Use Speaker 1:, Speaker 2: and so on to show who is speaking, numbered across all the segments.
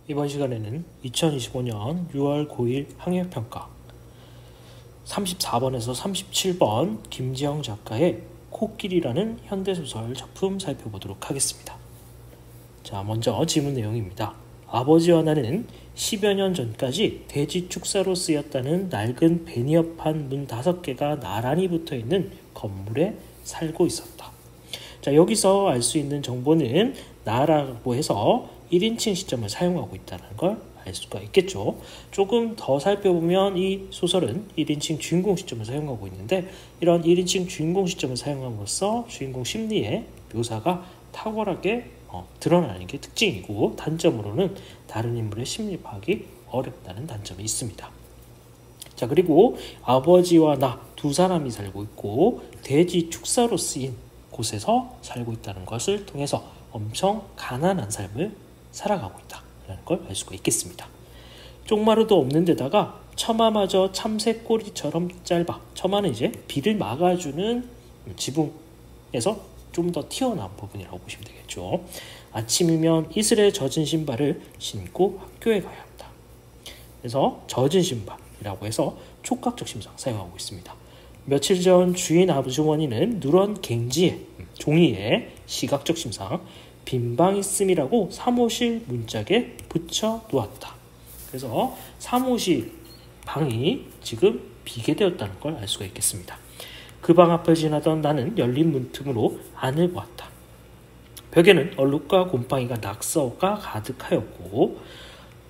Speaker 1: 이번 시간에는 2025년 6월 9일 학력평가 34번에서 37번 김지영 작가의 코끼리라는 현대소설 작품 살펴보도록 하겠습니다. 자, 먼저 지문 내용입니다. 아버지와 나는 10여 년 전까지 돼지 축사로 쓰였다는 낡은 베니어판 문 5개가 나란히 붙어있는 건물에 살고 있었다. 자, 여기서 알 수 있는 정보는 나라고 해서 1인칭 시점을 사용하고 있다는 걸 알 수가 있겠죠. 조금 더 살펴보면 이 소설은 1인칭 주인공 시점을 사용하고 있는데, 이런 1인칭 주인공 시점을 사용함으로써 주인공 심리의 묘사가 탁월하게 드러나는 게 특징이고, 단점으로는 다른 인물의 심리 파악이 어렵다는 단점이 있습니다. 자, 그리고 아버지와 나 두 사람이 살고 있고 돼지 축사로 쓰인 곳에서 살고 있다는 것을 통해서 엄청 가난한 삶을 살아가고 있다는 걸 알 수가 있겠습니다. 쪽마루도 없는 데다가 처마마저 참새꼬리처럼 짧아. 처마는 이제 비를 막아주는 지붕에서 좀 더 튀어나온 부분이라고 보시면 되겠죠. 아침이면 이슬에 젖은 신발을 신고 학교에 가야 합니다. 그래서 젖은 신발이라고 해서 촉각적 심상 사용하고 있습니다. 며칠 전 주인 아주머니는 누런 갱지에 종이에 시각적 심상 빈 방 있음이라고 사무실 문짝에 붙여 놓았다. 그래서 사무실 방이 지금 비게 되었다는 걸 알 수가 있겠습니다. 그 방 앞을 지나던 나는 열린 문틈으로 안을 보았다. 벽에는 얼룩과 곰팡이가 낙서가 가득하였고,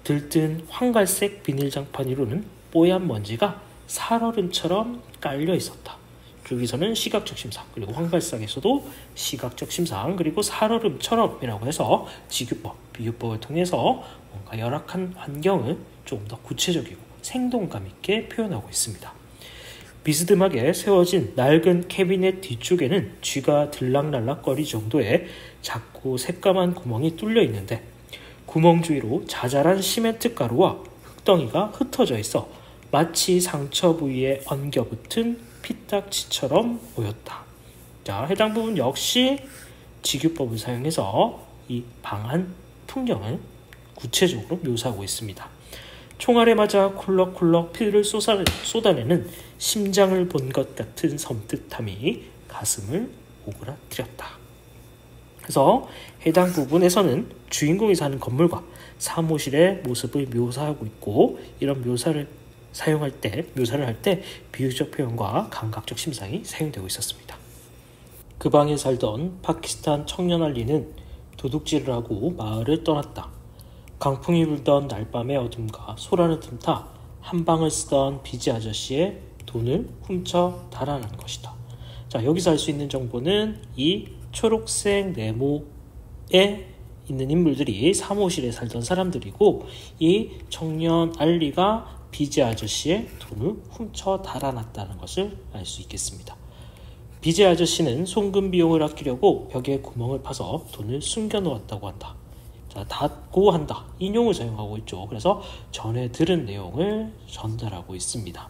Speaker 1: 들뜬 황갈색 비닐장판 위로는 뽀얀 먼지가 살얼음처럼 깔려 있었다. 여기서는 시각적 심상, 그리고 황갈색에서도 시각적 심상, 그리고 살얼음처럼이라고 해서 지규법, 비유법을 통해서 뭔가 열악한 환경을 좀 더 구체적이고 생동감 있게 표현하고 있습니다. 비스듬하게 세워진 낡은 캐비넷 뒤쪽에는 쥐가 들락날락거릴 정도의 작고 새까만 구멍이 뚫려 있는데, 구멍 주위로 자잘한 시멘트 가루와 흙덩이가 흩어져 있어 마치 상처 부위에 엉겨붙은 피딱지처럼 보였다. 자, 해당 부분 역시 지규법을 사용해서 이 방안 풍경을 구체적으로 묘사하고 있습니다. 총알에 맞아 쿨럭쿨럭 피를 쏟아내는 심장을 본 것 같은 섬뜩함이 가슴을 오그라뜨렸다. 그래서 해당 부분에서는 주인공이 사는 건물과 사무실의 모습을 묘사하고 있고, 이런 묘사를 할 때 비유적 표현과 감각적 심상이 사용되고 있었습니다. 그 방에 살던 파키스탄 청년 알리는 도둑질을 하고 마을을 떠났다. 강풍이 불던 날밤의 어둠과 소란을 틈타 한 방을 쓰던 비지 아저씨의 돈을 훔쳐 달아난 것이다. 자, 여기서 알 수 있는 정보는 이 초록색 네모에 있는 인물들이 사무실에 살던 사람들이고, 이 청년 알리가 비제 아저씨의 돈을 훔쳐 달아났다는 것을 알 수 있겠습니다. 비제 아저씨는 송금 비용을 아끼려고 벽에 구멍을 파서 돈을 숨겨놓았다고 한다. 자, 닫고 한다. 인용을 사용하고 있죠. 그래서 전에 들은 내용을 전달하고 있습니다.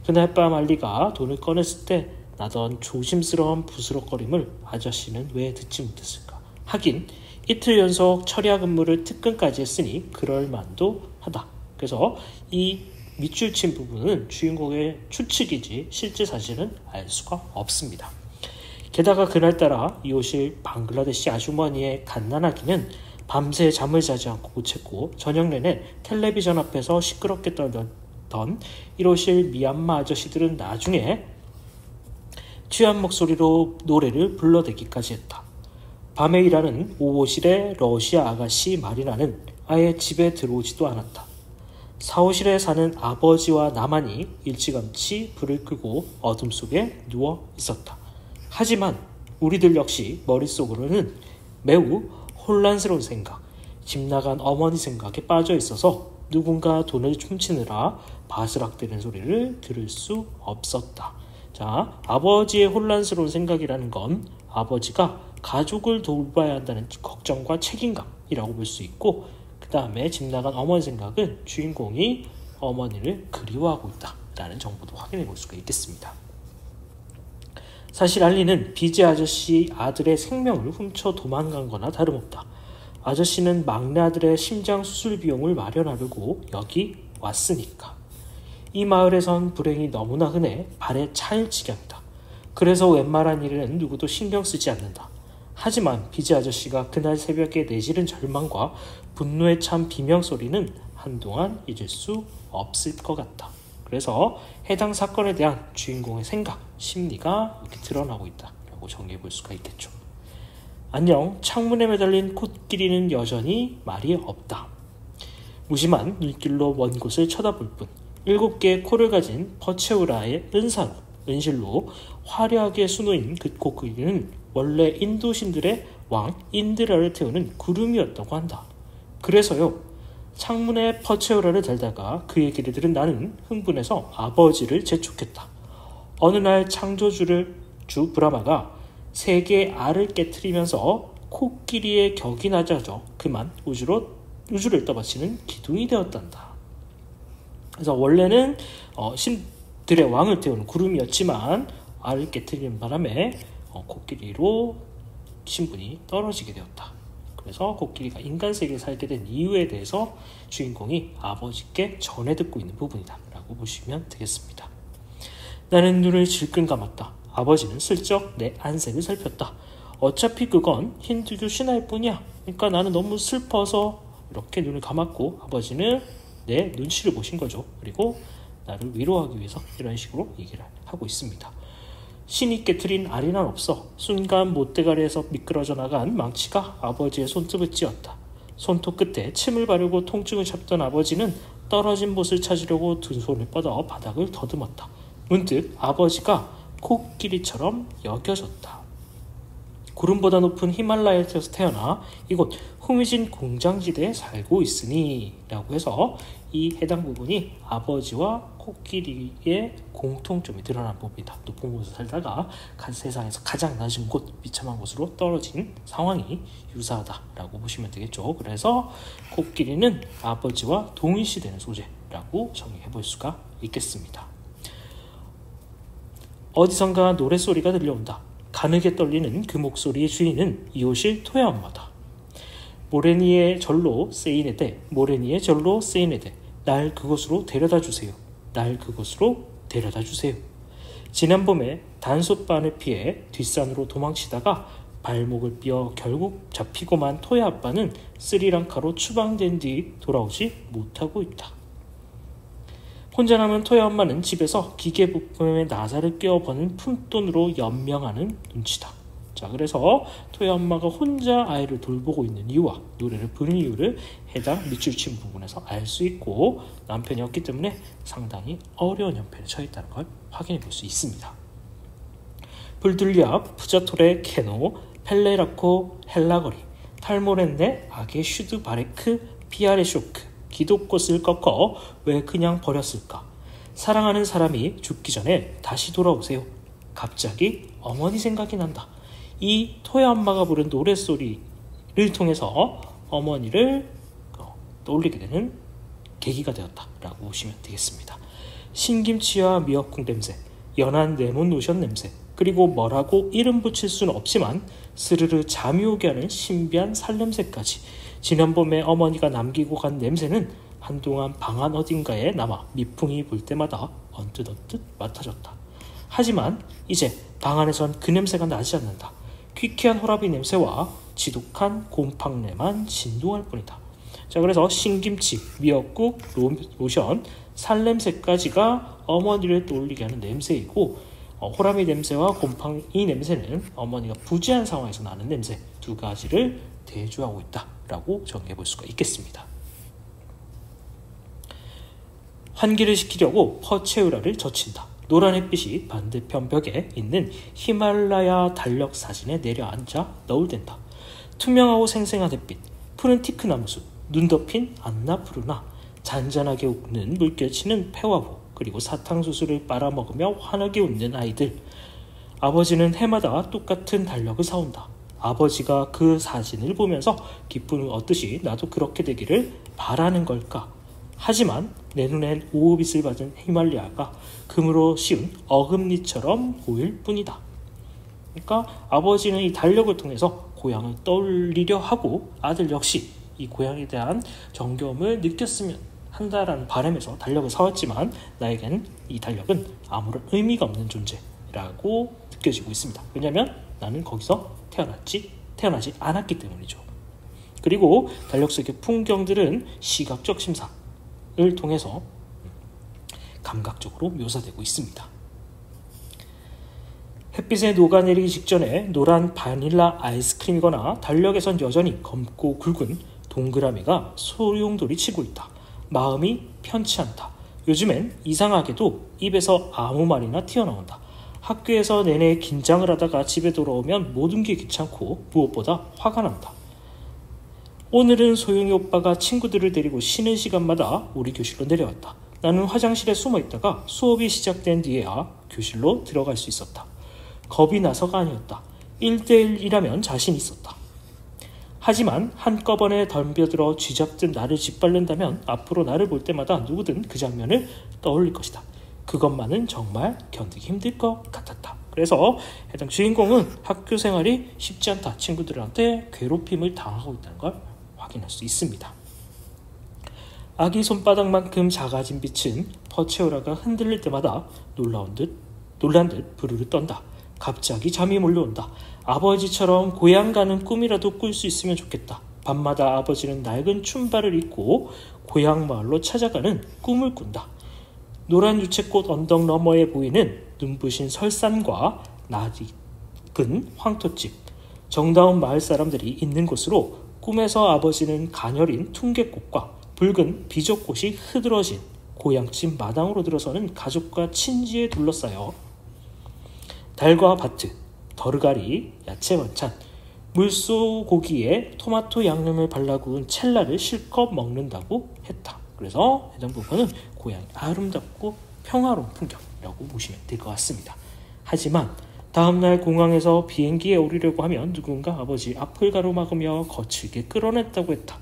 Speaker 1: 그날 밤 알리가 돈을 꺼냈을 때 나던 조심스러운 부스럭거림을 아저씨는 왜 듣지 못했을까? 하긴 이틀 연속 철야 근무를 특근까지 했으니 그럴 만도 하다. 그래서 이 밑줄 친 부분은 주인공의 추측이지 실제 사실은 알 수가 없습니다. 게다가 그날따라 이웃실 방글라데시 아주머니의 갓난아기는 밤새 잠을 자지 않고 고쳤고, 저녁 내내 텔레비전 앞에서 시끄럽게 떨던 1호실 미얀마 아저씨들은 나중에 취한 목소리로 노래를 불러대기까지 했다. 밤에 일하는 5호실의 러시아 아가씨 마리나는 아예 집에 들어오지도 않았다. 4호실에 사는 아버지와 나만이 일찌감치 불을 끄고 어둠 속에 누워 있었다. 하지만 우리들 역시 머릿속으로는 매우 혼란스러운 생각, 집 나간 어머니 생각에 빠져 있어서 누군가 돈을 훔치느라 바스락대는 소리를 들을 수 없었다. 자, 아버지의 혼란스러운 생각이라는 건 아버지가 가족을 돌봐야 한다는 걱정과 책임감이라고 볼 수 있고, 그 다음에 집 나간 어머니 생각은 주인공이 어머니를 그리워하고 있다라는 정보도 확인해 볼 수가 있겠습니다. 사실 알리는 비제 아저씨 아들의 생명을 훔쳐 도망간 거나 다름없다. 아저씨는 막내 아들의 심장 수술 비용을 마련하려고 여기 왔으니까. 이 마을에선 불행이 너무나 흔해 발에 차일 지경이다. 그래서 웬만한 일에는 누구도 신경 쓰지 않는다. 하지만 비지 아저씨가 그날 새벽에 내지른 절망과 분노에 찬 비명소리는 한동안 잊을 수 없을 것 같다. 그래서 해당 사건에 대한 주인공의 생각, 심리가 이렇게 드러나고 있다라고 정리해 볼 수가 있겠죠. 안녕, 창문에 매달린 코끼리는 여전히 말이 없다. 무심한 눈길로 먼 곳을 쳐다볼 뿐 7개의 코를 가진 퍼체우라의 은실로 화려하게 수놓인 그 코끼리는 원래 인도신들의 왕 인드라를 태우는 구름이었다고 한다. 그래서요, 창문에 퍼체우라를 달다가 그의 길을 들은 나는 흥분해서 아버지를 재촉했다. 어느 날 창조주 브라마가 3개의 알을 깨트리면서 코끼리의 격이 낮아져 그만 우주를 떠받치는 기둥이 되었단다. 그래서 원래는 신들의 왕을 태우는 구름이었지만 알을 깨트리는 바람에 코끼리로 신분이 떨어지게 되었다. 그래서 코끼리가 인간 세계에 살게 된 이유에 대해서 주인공이 아버지께 전해 듣고 있는 부분이다 라고 보시면 되겠습니다. 나는 눈을 질끈 감았다. 아버지는 슬쩍 내 안색을 살폈다. 어차피 그건 힌두교 신화일 뿐이야. 그러니까 나는 너무 슬퍼서 이렇게 눈을 감았고 아버지는 내 눈치를 보신 거죠. 그리고 나를 위로하기 위해서 이런 식으로 얘기를 하고 있습니다. 신이 깨트린 알이 난 없어. 순간 못대가리에서 미끄러져 나간 망치가 아버지의 손톱을 찧었다. 손톱 끝에 침을 바르고 통증을 참던 아버지는 떨어진 못을 찾으려고 두 손을 뻗어 바닥을 더듬었다. 문득 아버지가 코끼리처럼 여겨졌다. 구름보다 높은 히말라야에서 태어나 이곳 후미진 공장지대에 살고 있으니 라고 해서 이 해당 부분이 아버지와 코끼리의 공통점이 드러난 부분이다. 높은 곳에 살다가 세상에서 가장 낮은 곳, 비참한 곳으로 떨어진 상황이 유사하다라고 보시면 되겠죠. 그래서 코끼리는 아버지와 동일시되는 소재라고 정의해 볼 수가 있겠습니다. 어디선가 노랫소리가 들려온다. 가늘게 떨리는 그 목소리의 주인은 이웃일 토야 엄마다. 모레니의 절로 세이네데, 모레니의 절로 세이네데, 날 그곳으로 데려다 주세요. 날 그곳으로 데려다 주세요. 지난 봄에 단솥반을 피해 뒷산으로 도망치다가 발목을 삐어 결국 잡히고만 토야 아빠는 스리랑카로 추방된 뒤 돌아오지 못하고 있다. 혼자 남은 토야 엄마는 집에서 기계 부품에 나사를 끼워버는 푼돈으로 연명하는 눈치다. 자, 그래서 토야 엄마가 혼자 아이를 돌보고 있는 이유와 노래를 부르는 이유를 해당 밑줄 친 부분에서 알 수 있고, 남편이 없기 때문에 상당히 어려운 형편에 처해 있다는 걸 확인해 볼 수 있습니다. 불둘리아, 푸자토레 케노, 펠레라코 헬라거리, 탈모렌네, 아게 슈드 바레크, 피아레 쇼크, 기독꽃을 꺾어 왜 그냥 버렸을까? 사랑하는 사람이 죽기 전에 다시 돌아오세요. 갑자기 어머니 생각이 난다. 이 토야 엄마가 부른 노랫소리를 통해서 어머니를 떠올리게 되는 계기가 되었다라고 보시면 되겠습니다. 신김치와 미역국 냄새, 연한 레몬 로션 냄새, 그리고 뭐라고 이름 붙일 수는 없지만 스르르 잠이 오게 하는 신비한 살냄새까지, 지난 봄에 어머니가 남기고 간 냄새는 한동안 방 안 어딘가에 남아 미풍이 불 때마다 언뜻 맡아졌다. 하지만 이제 방 안에선 그 냄새가 나지 않는다. 퀴퀴한 호라비 냄새와 지독한 곰팡내만 진동할 뿐이다. 자, 그래서 신김치, 미역국, 로션, 살냄새까지가 어머니를 떠올리게 하는 냄새이고, 호라비 냄새와 곰팡이 냄새는 어머니가 부재한 상황에서 나는 냄새, 두 가지를 대조하고 있다라고 정리해 볼 수가 있겠습니다. 환기를 시키려고 퍼체우라를 젖힌다. 노란 햇빛이 반대편 벽에 있는 히말라야 달력 사진에 내려앉아 너울댄다. 투명하고 생생한 햇빛, 푸른 티크나무숲, 눈 덮인 안나푸르나, 잔잔하게 웃는 물결치는 페와보, 그리고 사탕수수를 빨아먹으며 환하게 웃는 아이들. 아버지는 해마다 똑같은 달력을 사온다. 아버지가 그 사진을 보면서 기쁨을 얻듯이 나도 그렇게 되기를 바라는 걸까? 하지만 내 눈엔 오후빛을 받은 히말라야가 금으로 씌운 어금니처럼 보일 뿐이다. 그러니까 아버지는 이 달력을 통해서 고향을 떠올리려 하고 아들 역시 이 고향에 대한 정겨움을 느꼈으면 한다라는 바람에서 달력을 사왔지만 나에겐 이 달력은 아무런 의미가 없는 존재라고 느껴지고 있습니다. 왜냐하면 나는 거기서 태어나지 않았기 때문이죠. 그리고 달력 속의 풍경들은 시각적 심사를 통해서 감각적으로 묘사되고 있습니다. 햇빛에 녹아내리기 직전에 노란 바닐라 아이스크림이거나 달력에선 여전히 검고 굵은 동그라미가 소용돌이 치고 있다. 마음이 편치 않다. 요즘엔 이상하게도 입에서 아무 말이나 튀어나온다. 학교에서 내내 긴장을 하다가 집에 돌아오면 모든 게 귀찮고 무엇보다 화가 난다. 오늘은 소영이 오빠가 친구들을 데리고 쉬는 시간마다 우리 교실로 내려왔다. 나는 화장실에 숨어 있다가 수업이 시작된 뒤에야 교실로 들어갈 수 있었다. 겁이 나서가 아니었다. 1대1이라면 자신 있었다. 하지만 한꺼번에 덤벼들어 쥐잡듯 나를 짓밟는다면 앞으로 나를 볼 때마다 누구든 그 장면을 떠올릴 것이다. 그것만은 정말 견디기 힘들 것 같았다. 그래서 해당 주인공은 학교 생활이 쉽지 않다. 친구들한테 괴롭힘을 당하고 있다는 걸 확인할 수 있습니다. 아기 손바닥만큼 작아진 빛은 퍼체오라가 흔들릴 때마다 놀란 듯 부르르 떤다. 갑자기 잠이 몰려온다. 아버지처럼 고향 가는 꿈이라도 꿀 수 있으면 좋겠다. 밤마다 아버지는 낡은 춘바를 입고 고향 마을로 찾아가는 꿈을 꾼다. 노란 유채꽃 언덕 너머에 보이는 눈부신 설산과 낯익은 황토집, 정다운 마을 사람들이 있는 곳으로 꿈에서 아버지는 가녀린 퉁개꽃과 붉은 비적꽃이 흐드러진 고향집 마당으로 들어서는 가족과 친지에 둘러싸여 달과 바트, 더르가리, 야채 반찬, 물소 고기에 토마토 양념을 발라 구운 첼라를 실컷 먹는다고 했다. 그래서 해당 부분은 고향이 아름답고 평화로운 풍경이라고 보시면 될 것 같습니다. 하지만 다음날 공항에서 비행기에 오르려고 하면 누군가 아버지 앞을 가로막으며 거칠게 끌어냈다고 했다.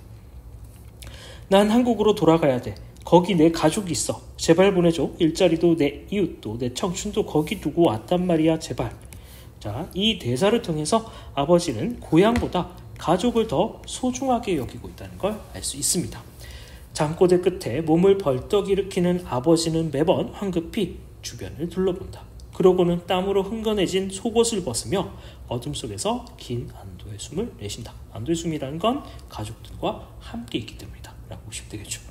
Speaker 1: 난 한국으로 돌아가야 돼. 거기 내 가족이 있어. 제발 보내줘. 일자리도 내 이웃도 내 청춘도 거기 두고 왔단 말이야. 제발. 자, 이 대사를 통해서 아버지는 고향보다 가족을 더 소중하게 여기고 있다는 걸 알 수 있습니다. 잠꼬대 끝에 몸을 벌떡 일으키는 아버지는 매번 황급히 주변을 둘러본다. 그러고는 땀으로 흥건해진 속옷을 벗으며 어둠 속에서 긴 안도의 숨을 내쉰다. 안도의 숨이라는 건 가족들과 함께 있기 때문이다 라고 보시면 되겠죠.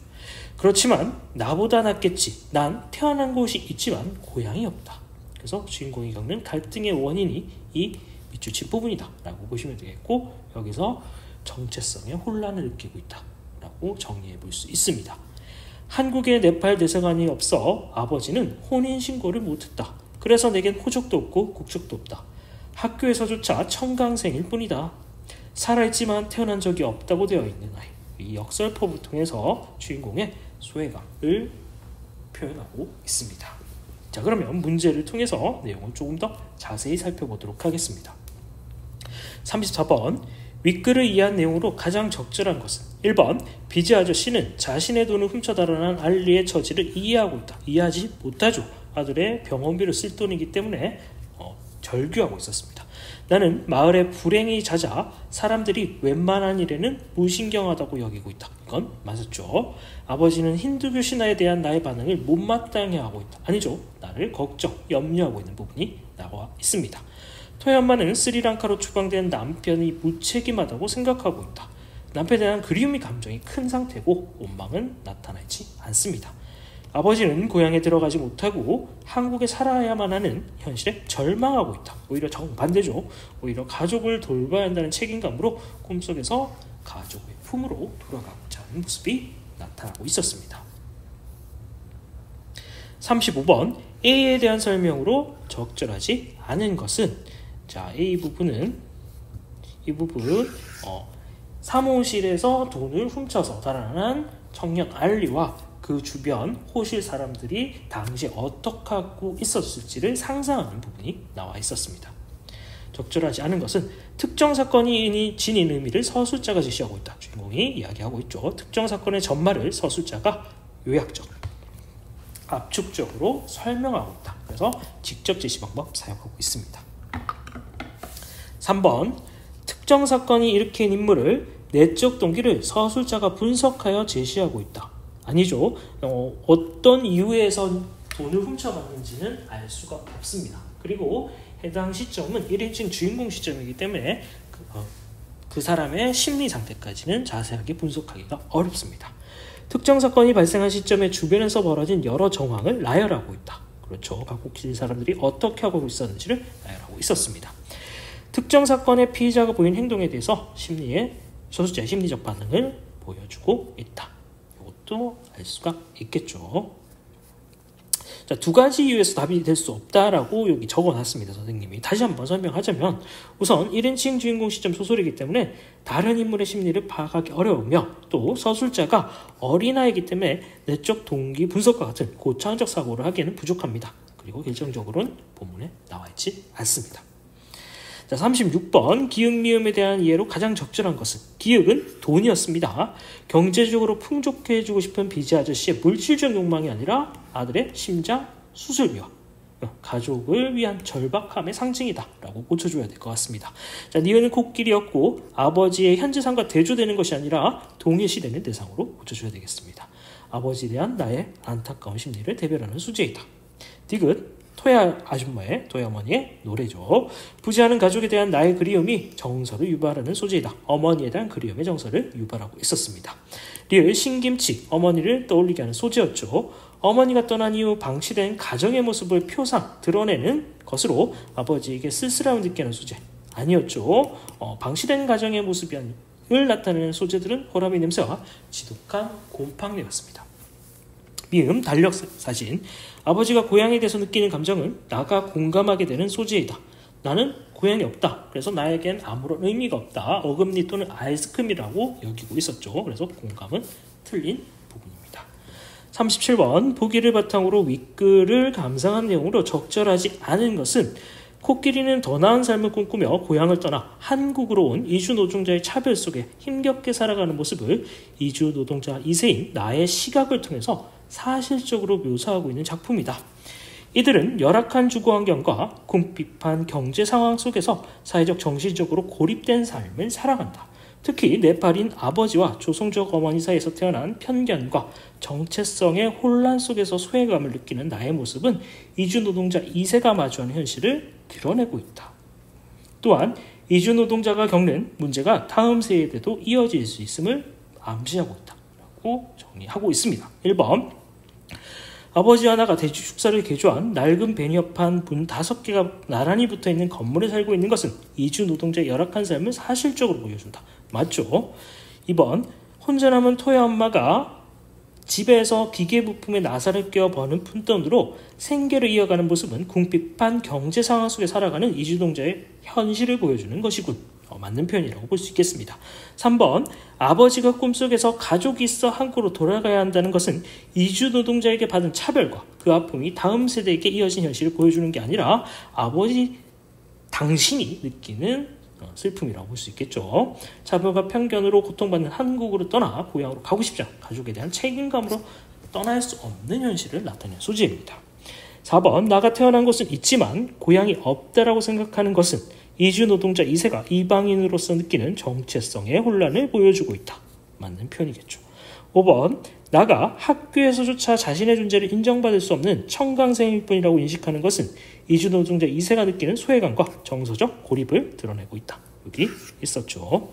Speaker 1: 그렇지만 나보다 낫겠지. 난 태어난 곳이 있지만 고향이 없다. 그래서 주인공이 겪는 갈등의 원인이 이 밑줄친 부분이다 라고 보시면 되겠고, 여기서 정체성의 혼란을 느끼고 있다 라고 정리해 볼 수 있습니다. 한국에 네팔 대사관이 없어 아버지는 혼인신고를 못했다. 그래서 내겐 호적도 없고 국적도 없다. 학교에서조차 청강생일 뿐이다. 살아있지만 태어난 적이 없다고 되어 있는 아이. 이 역설법을 통해서 주인공의 소외감을 표현하고 있습니다. 자, 그러면 문제를 통해서 내용을 조금 더 자세히 살펴보도록 하겠습니다. 34번, 윗글을 이해한 내용으로 가장 적절한 것은 1번, 비지 아저씨는 자신의 돈을 훔쳐 달아난 알리의 처지를 이해하고 있다. 이해하지 못하죠. 아들의 병원비를 쓸 돈이기 때문에 절규하고 있었습니다. 나는 마을에 불행이 잦아 사람들이 웬만한 일에는 무신경하다고 여기고 있다. 이건 맞았죠. 아버지는 힌두교 신화에 대한 나의 반응을 못마땅해 하고 있다. 아니죠. 나를 걱정, 염려하고 있는 부분이 나와 있습니다. 토야엄마는 스리랑카로 추방된 남편이 무책임하다고 생각하고 있다. 남편에 대한 그리움의 감정이 큰 상태고 원망은 나타나지 않습니다. 아버지는 고향에 들어가지 못하고 한국에 살아야만 하는 현실에 절망하고 있다. 오히려 정반대죠. 오히려 가족을 돌봐야 한다는 책임감으로 꿈속에서 가족의 품으로 돌아가고자 하는 모습이 나타나고 있었습니다. 35번, A에 대한 설명으로 적절하지 않은 것은, 자, 이 부분 사무실에서 돈을 훔쳐서 달아난 청년 알리와 그 주변 호실 사람들이 당시에 어떻게 하고 있었을지를 상상하는 부분이 나와 있었습니다. 적절하지 않은 것은 특정 사건이 지닌 의미를 서술자가 제시하고 있다. 주인공이 이야기하고 있죠. 특정 사건의 전말을 서술자가 요약적, 압축적으로 설명하고 있다. 그래서 직접 제시 방법 사용하고 있습니다. 3번, 특정 사건이 일으킨 인물을 내적 동기를 서술자가 분석하여 제시하고 있다. 아니죠. 어떤 이유에서 돈을 훔쳐갔는지는 알 수가 없습니다. 그리고 해당 시점은 1인칭 주인공 시점이기 때문에 그 사람의 심리 상태까지는 자세하게 분석하기가 어렵습니다. 특정 사건이 발생한 시점에 주변에서 벌어진 여러 정황을 나열하고 있다. 그렇죠. 각국의 사람들이 어떻게 하고 있었는지를 나열하고 있었습니다. 특정 사건의 피의자가 보인 행동에 대해서 서술자의 심리적 반응을 보여주고 있다. 이것도 알 수가 있겠죠. 자, 두 가지 이유에서 답이 될 수 없다라고 여기 적어놨습니다. 선생님이. 다시 한번 설명하자면 우선 1인칭 주인공 시점 소설이기 때문에 다른 인물의 심리를 파악하기 어려우며 또 서술자가 어린아이이기 때문에 내적 동기 분석과 같은 고차원적 사고를 하기에는 부족합니다. 그리고 결정적으로는 본문에 나와 있지 않습니다. 자, 36번 기역 미음에 대한 이해로 가장 적절한 것은 기역은 돈이었습니다. 경제적으로 풍족해 해주고 싶은 비지 아저씨의 물질적 욕망이 아니라 아들의 심장 수술비와 가족을 위한 절박함의 상징이다 라고 고쳐줘야 될 것 같습니다. 자, 니은은 코끼리였고 아버지의 현재 삶과 대조되는 것이 아니라 동일시되는 대상으로 고쳐줘야 되겠습니다. 아버지에 대한 나의 안타까운 심리를 대변하는 소재이다. 디귿 토야 아줌마의, 토야 어머니의 노래죠. 부재하는 가족에 대한 나의 그리움이 정서를 유발하는 소재이다. 어머니에 대한 그리움의 정서를 유발하고 있었습니다. 리을 신김치, 어머니를 떠올리게 하는 소재였죠. 어머니가 떠난 이후 방치된 가정의 모습을 표상, 드러내는 것으로 아버지에게 쓸쓸함을 느끼게 하는 소재 아니었죠. 방치된 가정의 모습을 나타내는 소재들은 호람이 냄새와 지독한 곰팡이였습니다. 미음, 달력 사진. 아버지가 고향에 대해서 느끼는 감정을 나가 공감하게 되는 소재이다. 나는 고향이 없다. 그래서 나에겐 아무런 의미가 없다. 어금니 또는 아이스크림이라고 여기고 있었죠. 그래서 공감은 틀린 부분입니다. 37번 보기를 바탕으로 윗글을 감상한 내용으로 적절하지 않은 것은 코끼리는 더 나은 삶을 꿈꾸며 고향을 떠나 한국으로 온 이주 노동자의 차별 속에 힘겹게 살아가는 모습을 이주 노동자 2세인 나의 시각을 통해서 사실적으로 묘사하고 있는 작품이다. 이들은 열악한 주거 환경과 궁핍한 경제 상황 속에서 사회적 정신적으로 고립된 삶을 살아간다. 특히 네팔인 아버지와 조선족 어머니 사이에서 태어난 편견과 정체성의 혼란 속에서 소외감을 느끼는 나의 모습은 이주 노동자 2세가 마주하는 현실을 드러내고 있다. 또한 이주 노동자가 겪는 문제가 다음 세대에도 이어질 수 있음을 암시하고 있다고 정리하고 있습니다. 1번 아버지 하나가 돼지 축사를 개조한 낡은 베니어판 문 5개가 나란히 붙어있는 건물에 살고 있는 것은 이주 노동자의 열악한 삶을 사실적으로 보여준다. 맞죠? 2번 혼자 남은 토야 엄마가 집에서 기계 부품에 나사를 끼워 버는 푼돈으로 생계를 이어가는 모습은 궁핍한 경제 상황 속에 살아가는 이주 노동자의 현실을 보여주는 것이군. 맞는 표현이라고 볼 수 있겠습니다. 3번 아버지가 꿈속에서 가족이 있어 한국으로 돌아가야 한다는 것은 이주 노동자에게 받은 차별과 그 아픔이 다음 세대에게 이어진 현실을 보여주는 게 아니라 아버지 당신이 느끼는 슬픔이라고 볼 수 있겠죠. 차별과 편견으로 고통받는 한국으로 떠나 고향으로 가고 싶지 않은 가족에 대한 책임감으로 떠날 수 없는 현실을 나타내는 소재입니다. 4번 나가 태어난 곳은 있지만 고향이 없다라고 생각하는 것은 이주 노동자 2세가 이방인으로서 느끼는 정체성의 혼란을 보여주고 있다. 맞는 표현이겠죠. 5번 나가 학교에서조차 자신의 존재를 인정받을 수 없는 청강생일 뿐이라고 인식하는 것은 이주 노동자 2세가 느끼는 소외감과 정서적 고립을 드러내고 있다. 여기 있었죠.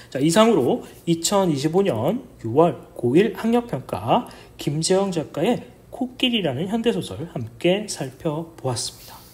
Speaker 1: 자, 이상으로 2025년 6월 고1 학력평가 김재영 작가의 코끼리라는 현대소설 함께 살펴보았습니다.